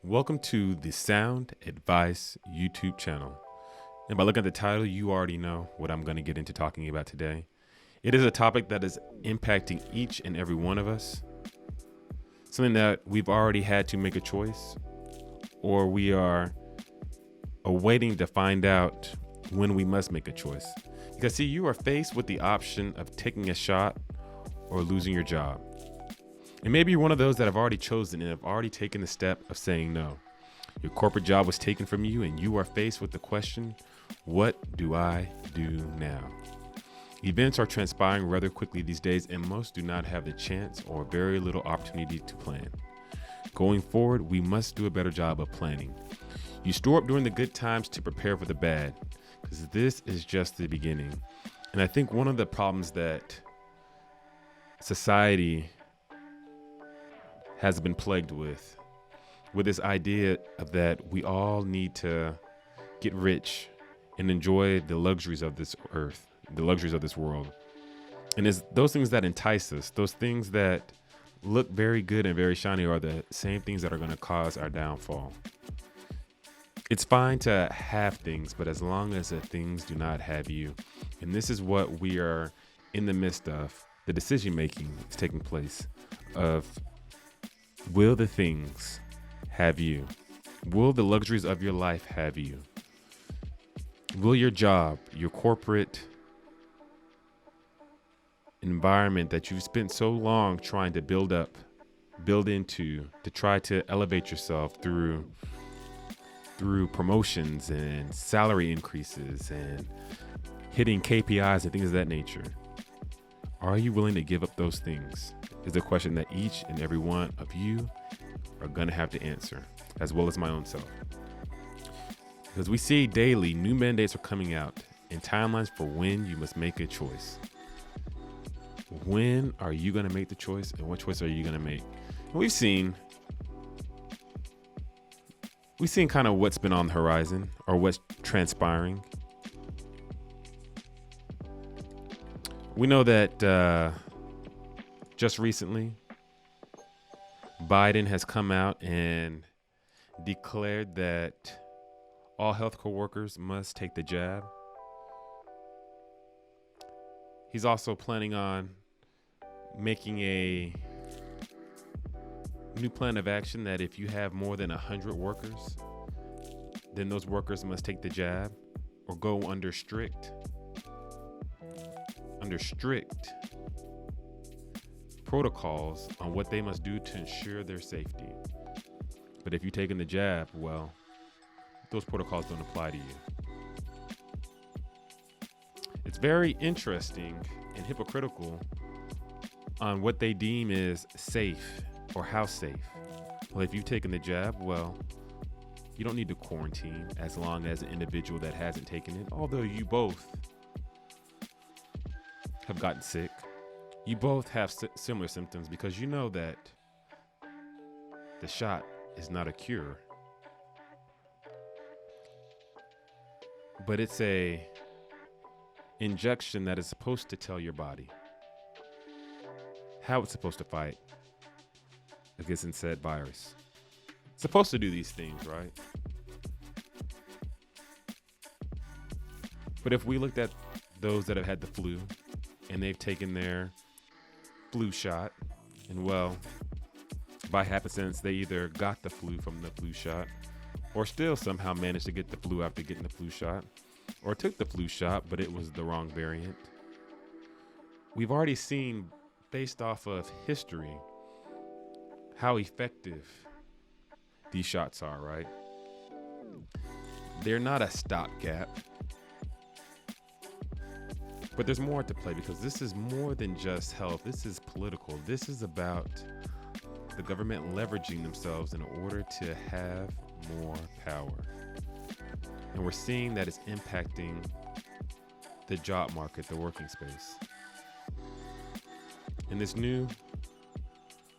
Welcome to the Sound Advice YouTube channel. And by looking at the title, you already know what I'm going to get into talking about today. It is a topic that is impacting each and every one of us. Something that we've already had to make a choice, or we are awaiting to find out when we must make a choice. Because see, you are faced with the option of taking a shot or losing your job. And maybe you're one of those that have already chosen and have already taken the step of saying no. Your corporate job was taken from you and you are faced with the question, what do I do now? Events are transpiring rather quickly these days and most do not have the chance or very little opportunity to plan. Going forward, we must do a better job of planning. You store up during the good times to prepare for the bad, because this is just the beginning. And I think one of the problems that society has been plagued with this idea of that we all need to get rich and enjoy the luxuries of this earth, the luxuries of this world. And it's those things that entice us, those things that look very good and very shiny are the same things that are going to cause our downfall. It's fine to have things, but as long as the things do not have you. And this is what we are in the midst of. The decision making is taking place of, will the things have you? Will the luxuries of your life have you? Will your job, your corporate environment that you've spent so long trying to build into, to try to elevate yourself through promotions and salary increases and hitting KPIs and things of that nature, are you willing to give up those things? Is the question that each and every one of you are going to have to answer, as well as my own self. Because we see daily new mandates are coming out and timelines for when you must make a choice. When are you going to make the choice, and what choice are you going to make? And we've seen kind of what's been on the horizon or what's transpiring. We know that just recently, Biden has come out and declared that all healthcare workers must take the jab. He's also planning on making a new plan of action that if you have more than 100 workers, then those workers must take the jab or go under strict protocols on what they must do to ensure their safety. But if you've taken the jab, well, those protocols don't apply to you. It's very interesting and hypocritical on what they deem is safe or how safe. Well, if you've taken the jab, well, you don't need to quarantine as long as an individual that hasn't taken it, although you both have gotten sick. You both have similar symptoms because you know that the shot is not a cure, but it's a injection that is supposed to tell your body how it's supposed to fight against said virus. It's supposed to do these things, right? But if we looked at those that have had the flu and they've taken their flu shot, and well, by happenstance, they either got the flu from the flu shot or still somehow managed to get the flu after getting the flu shot, or took the flu shot, but it was the wrong variant. We've already seen, based off of history, how effective these shots are, right? They're not a stopgap. But there's more to play because this is more than just health. This is political. This is about the government leveraging themselves in order to have more power. And we're seeing that it's impacting the job market, the working space. And this new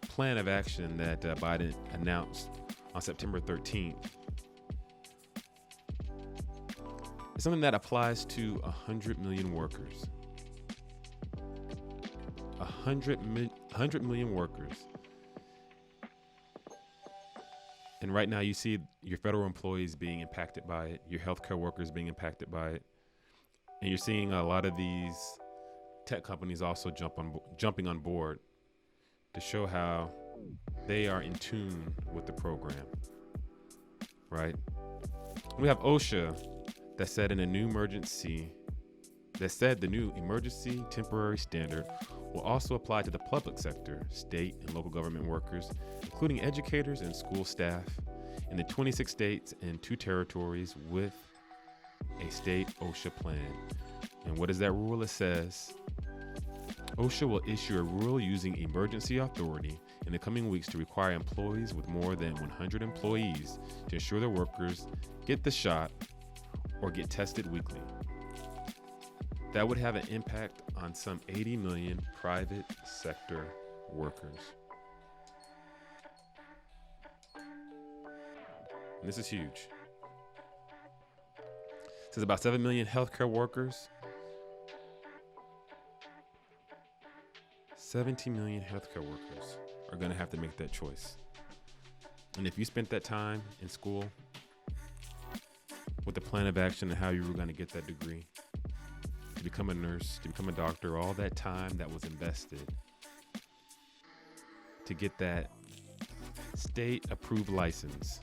plan of action that Biden announced on September 13th is something that applies to 100 million workers. 100 million workers. And right now, you see your federal employees being impacted by it, your healthcare workers being impacted by it, and you're seeing a lot of these tech companies also jumping on board to show how they are in tune with the program, right? We have OSHA that said the new emergency temporary standard will also apply to the public sector, state and local government workers, including educators and school staff in the 26 states and 2 territories with a state OSHA plan. And what is that rule? It says OSHA will issue a rule using emergency authority in the coming weeks to require employees with more than 100 employees to ensure their workers get the shot or get tested weekly. That would have an impact on some 80 million private sector workers. And this is huge. It says about 7 million healthcare workers. 70 million healthcare workers are going to have to make that choice. And if you spent that time in school with the plan of action and how you were going to get that degree, to become a nurse, to become a doctor, all that time that was invested to get that state approved license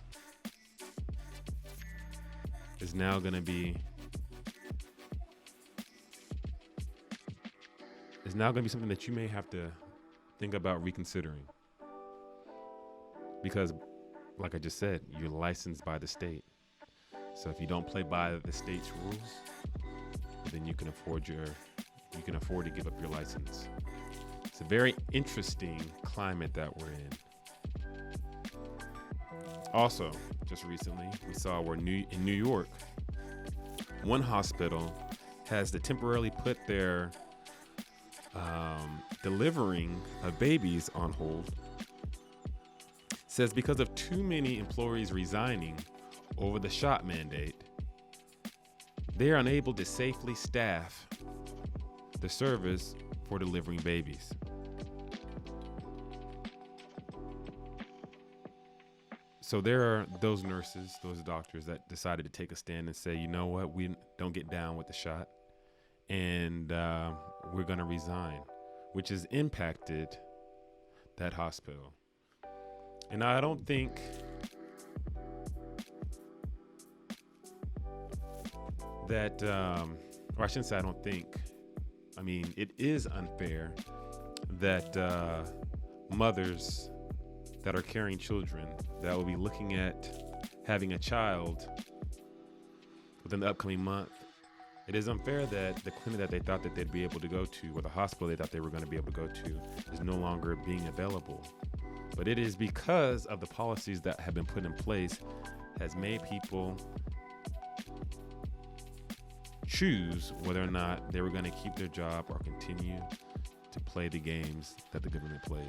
is now going to be something that you may have to think about reconsidering. Because, like I just said, you're licensed by the state. So if you don't play by the state's rules, then you can afford to give up your license. It's a very interesting climate that we're in. Also, just recently, we saw where in New York, one hospital has to temporarily put their delivering of babies on hold. Says because of too many employees resigning over the shot mandate, they are unable to safely staff the service for delivering babies. So there are those nurses, those doctors that decided to take a stand and say, you know what, we don't get down with the shot, and we're going to resign, which has impacted that hospital. And I don't think that, or I shouldn't say I don't think, I mean, it is unfair that mothers that are carrying children that will be looking at having a child within the upcoming month, it is unfair that the clinic that they thought that they'd be able to go to, or the hospital they thought they were going to be able to go to, is no longer being available. But it is because of the policies that have been put in place has made people choose whether or not they were going to keep their job or continue to play the games that the government plays.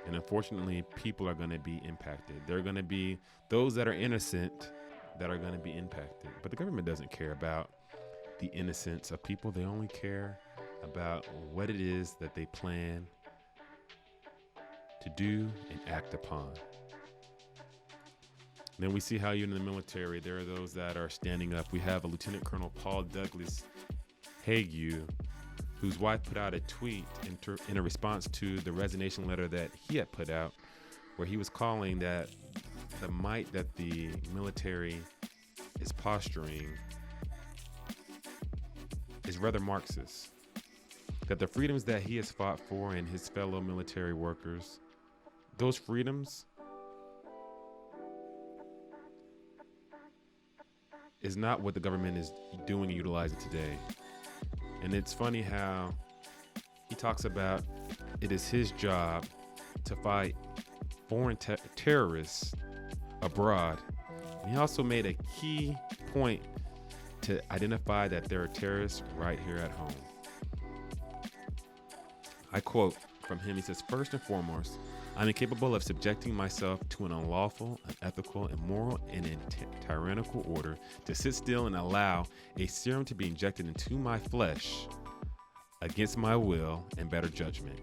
And unfortunately, people are going to be impacted. There are going to be those that are innocent that are going to be impacted. But the government doesn't care about the innocence of people. They only care about what it is that they plan to do and act upon. Then we see how even in the military, there are those that are standing up. We have a Lieutenant Colonel Paul Douglas Hague, whose wife put out a tweet in a response to the resignation letter that he had put out, where he was calling that the might that the military is posturing is rather Marxist. That the freedoms that he has fought for and his fellow military workers, those freedoms is not what the government is doing and utilizing today. And it's funny how he talks about it is his job to fight foreign terrorists abroad. And he also made a key point to identify that there are terrorists right here at home. I quote from him, he says, "First and foremost, I'm incapable of subjecting myself to an unlawful, unethical, immoral, and tyrannical order to sit still and allow a serum to be injected into my flesh against my will and better judgment."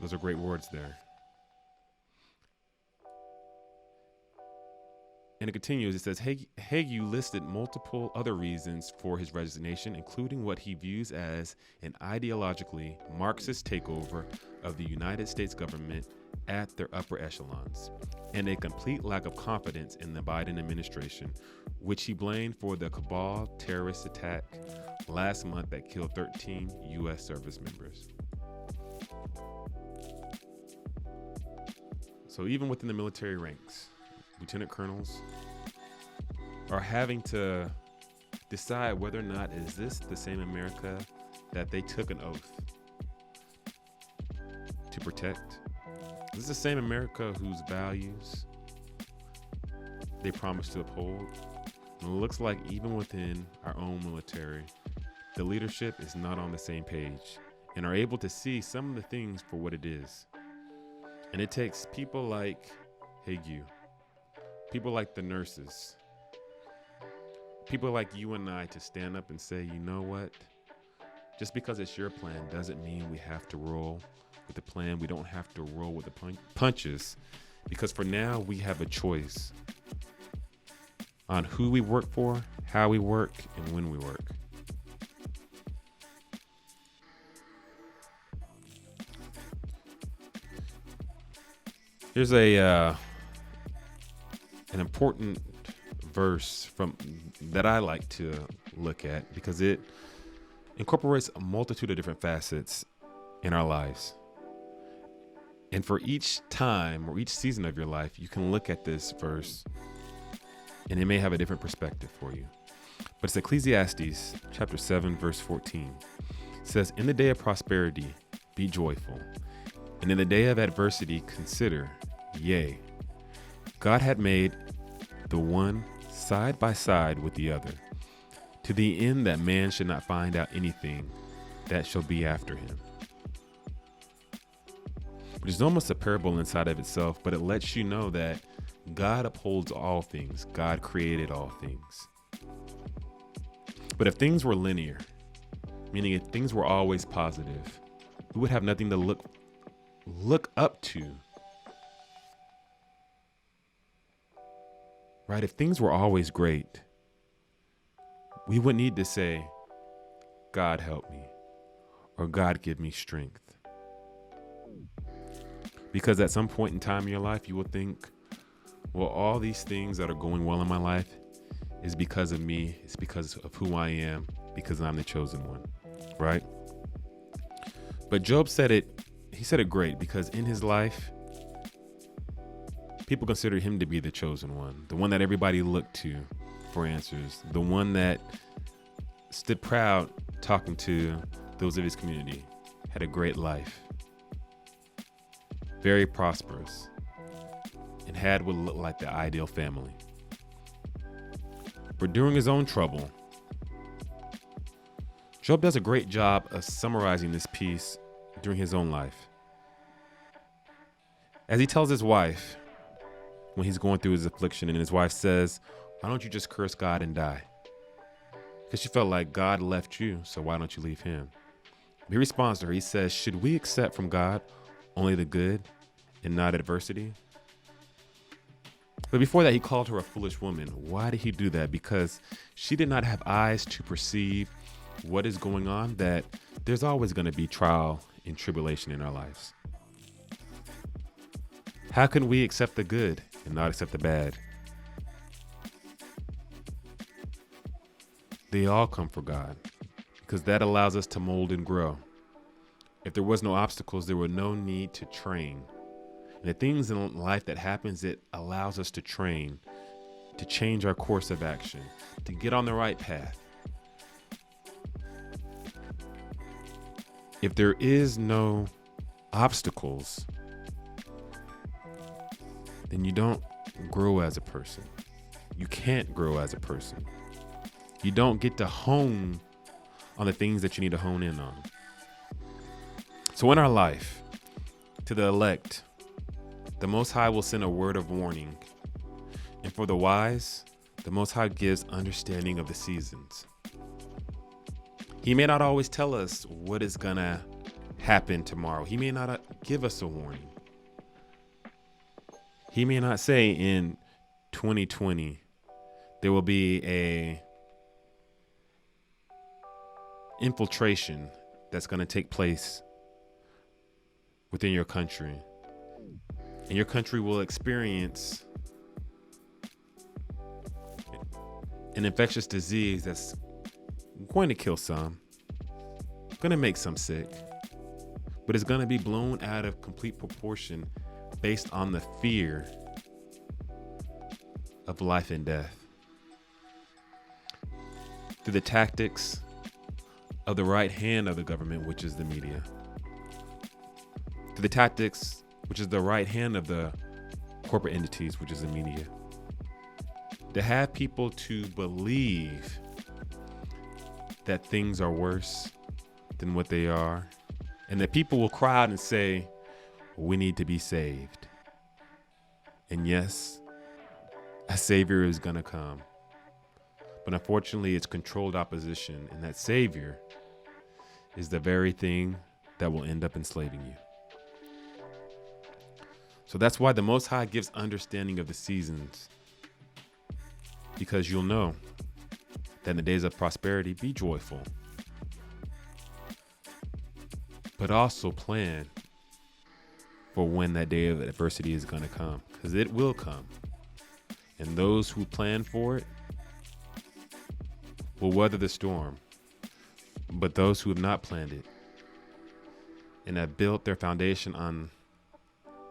Those are great words there. And it continues. It says, Hagee listed multiple other reasons for his resignation, including what he views as an ideologically Marxist takeover of the United States government at their upper echelons, and a complete lack of confidence in the Biden administration, which he blamed for the Cabal terrorist attack last month that killed 13 U.S. service members. So even within the military ranks, lieutenant colonels are having to decide whether or not is this the same America that they took an oath to protect? Is this the same America whose values they promised to uphold? And it looks like even within our own military, the leadership is not on the same page and are able to see some of the things for what it is. And it takes people like Hagee, people like the nurses, people like you and I to stand up and say, you know what? Just because it's your plan doesn't mean we have to roll with the plan. We don't have to roll with the punches, because for now we have a choice on who we work for, how we work, and when we work. Here's an important verse from that I like to look at because it incorporates a multitude of different facets in our lives. And for each time or each season of your life, you can look at this verse and it may have a different perspective for you. But it's Ecclesiastes chapter 7, verse 14. It says, "In the day of prosperity, be joyful. And in the day of adversity, consider, yea, God had made the one side by side with the other, to the end that man should not find out anything that shall be after him." Which is almost a parable inside of itself, but it lets you know that God upholds all things. God created all things. But if things were linear, meaning if things were always positive, we would have nothing to look up to. Right? If things were always great, we wouldn't need to say, God help me, or God give me strength. Because at some point in time in your life, you will think, well, all these things that are going well in my life is because of me. It's because of who I am, because I'm the chosen one, right? But Job said it, he said it great, because in his life, people consider him to be the chosen one, the one that everybody looked to for answers, the one that stood proud talking to those of his community, had a great life, very prosperous, and had what looked like the ideal family. But during his own trouble, Job does a great job of summarizing this piece during his own life. As he tells his wife, when he's going through his affliction, and his wife says, "Why don't you just curse God and die?" Because she felt like God left you, so why don't you leave him? He responds to her, he says, "Should we accept from God only the good and not adversity?" But before that, he called her a foolish woman. Why did he do that? Because she did not have eyes to perceive what is going on, that there's always going to be trial and tribulation in our lives. How can we accept the good and not accept the bad? They all come from God, because that allows us to mold and grow. If there was no obstacles, there were no need to train. And the things in life that happens, it allows us to train, to change our course of action, to get on the right path. If there is no obstacles, then you don't grow as a person. You can't grow as a person. You don't get to hone on the things that you need to hone in on. So in our life, to the elect, the Most High will send a word of warning. And for the wise, the Most High gives understanding of the seasons. He may not always tell us what is gonna happen tomorrow. He may not give us a warning. He may not say in 2020 there will be a infiltration that's going to take place within your country, and your country will experience an infectious disease that's going to kill some, going to make some sick, but it's going to be blown out of complete proportion based on the fear of life and death. Through the tactics of the right hand of the government, which is the media. Through the tactics, which is the right hand of the corporate entities, which is the media. To have people to believe that things are worse than what they are, and that people will cry out and say, we need to be saved. And yes, a savior is going to come. But unfortunately, it's controlled opposition, and that savior is the very thing that will end up enslaving you. So that's why the Most High gives understanding of the seasons, because you'll know that in the days of prosperity, be joyful, but also plan for when that day of adversity is going to come, because it will come. And those who plan for it will weather the storm. But those who have not planned it and have built their foundation on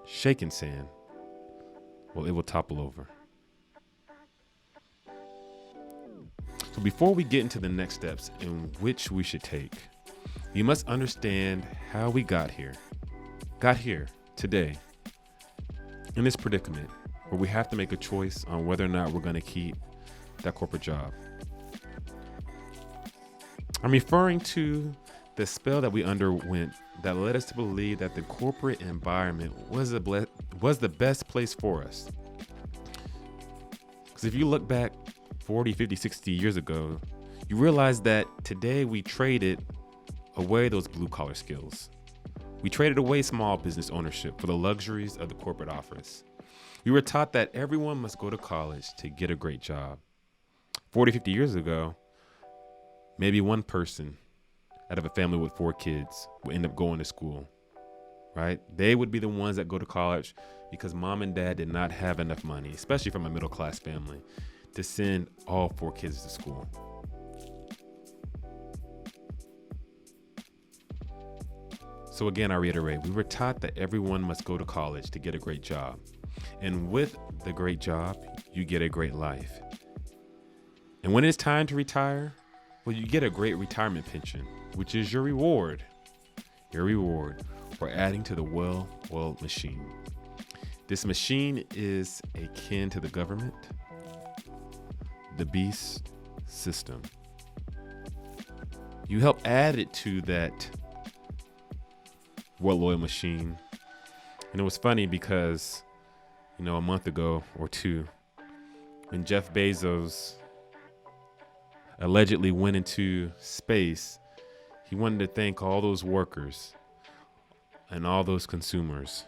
shaken sand, well, it will topple over. So before we get into the next steps in which we should take, you must understand how we got here today in this predicament where we have to make a choice on whether or not we're going to keep that corporate job. I'm referring to the spell that we underwent that led us to believe that the corporate environment was the best place for us. Because if you look back 40, 50, 60 years ago, you realize that today we traded away those blue collar skills. We traded away small business ownership for the luxuries of the corporate office. We were taught that everyone must go to college to get a great job. 40, 50 years ago, maybe one person out of a family with 4 kids would end up going to school, right? They would be the ones that go to college because mom and dad did not have enough money, especially from a middle class family, to send all 4 kids to school. So again, I reiterate, we were taught that everyone must go to college to get a great job. And with the great job, you get a great life. And when it's time to retire, well, you get a great retirement pension, which is your reward for adding to the well-oiled machine. This machine is akin to the government, the beast system. You help add it to that well-oiled machine. And it was funny because, a month ago or two, when Jeff Bezos allegedly went into space, he wanted to thank all those workers and all those consumers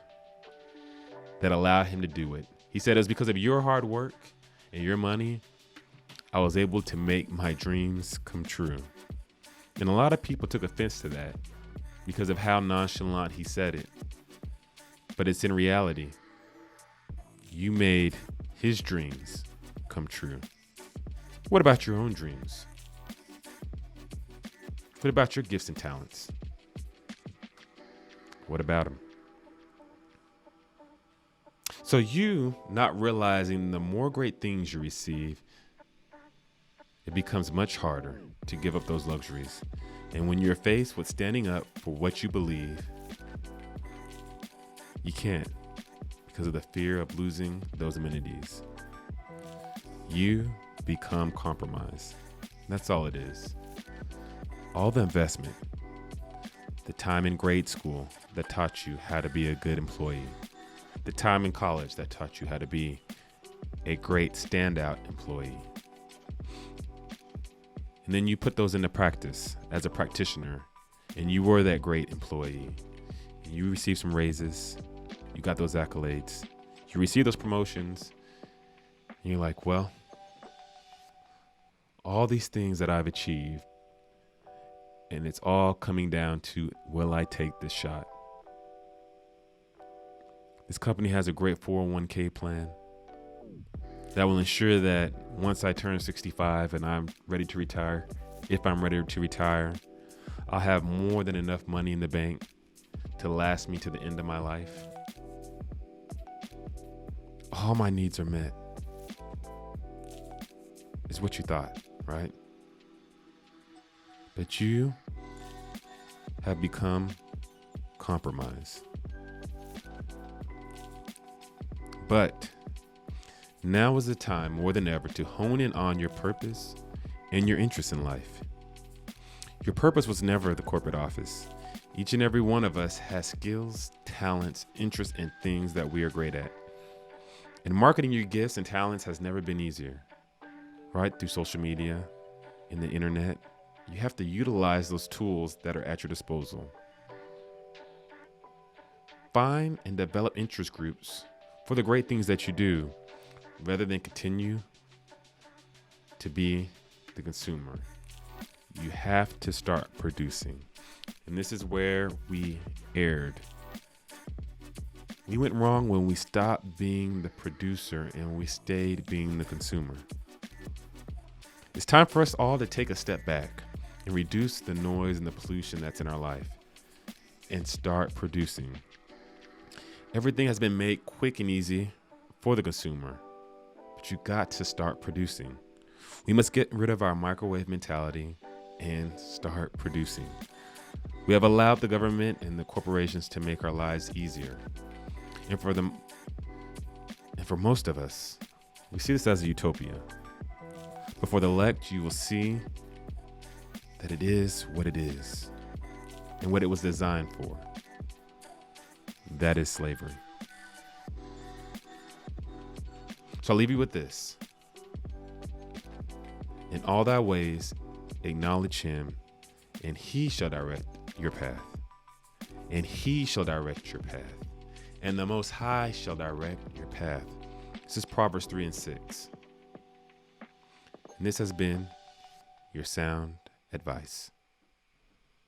that allowed him to do it. He said, it was because of your hard work and your money, I was able to make my dreams come true. And a lot of people took offense to that because of how nonchalant he said it. But it's in reality. You made his dreams come true. What about your own dreams? What about your gifts and talents? What about them? So you not realizing the more great things you receive, it becomes much harder to give up those luxuries. And when you're faced with standing up for what you believe, you can't because of the fear of losing those amenities. You become compromised. That's all it is. All the investment, the time in grade school that taught you how to be a good employee, the time in college that taught you how to be a great standout employee. And then you put those into practice as a practitioner and you were that great employee. And you received some raises, you got those accolades, you received those promotions, and you're like, well, all these things that I've achieved, and it's all coming down to, will I take this shot? This company has a great 401k plan that will ensure that once I turn 65 and I'm ready to retire, if I'm ready to retire, I'll have more than enough money in the bank to last me to the end of my life. All my needs are met. Is what you thought, right? But you have become compromised. But now is the time more than ever to hone in on your purpose and your interests in life. Your purpose was never the corporate office. Each and every one of us has skills, talents, interests, and things that we are great at. And marketing your gifts and talents has never been easier. Right? Through social media and the internet, you have to utilize those tools that are at your disposal. Find and develop interest groups for the great things that you do, rather than continue to be the consumer. You have to start producing. And this is where we erred. We went wrong when we stopped being the producer and we stayed being the consumer. It's time for us all to take a step back and reduce the noise and the pollution that's in our life and start producing. Everything has been made quick and easy for the consumer, but you got to start producing. We must get rid of our microwave mentality and start producing. We have allowed the government and the corporations to make our lives easier. And for most of us, we see this as a utopia. But for the elect, you will see that it is what it is and what it was designed for. That is slavery. So I'll leave you with this. In all thy ways, acknowledge him, and he shall direct your path. And he shall direct your path. And the Most High shall direct your path. This is Proverbs 3:6. And this has been your sound advice.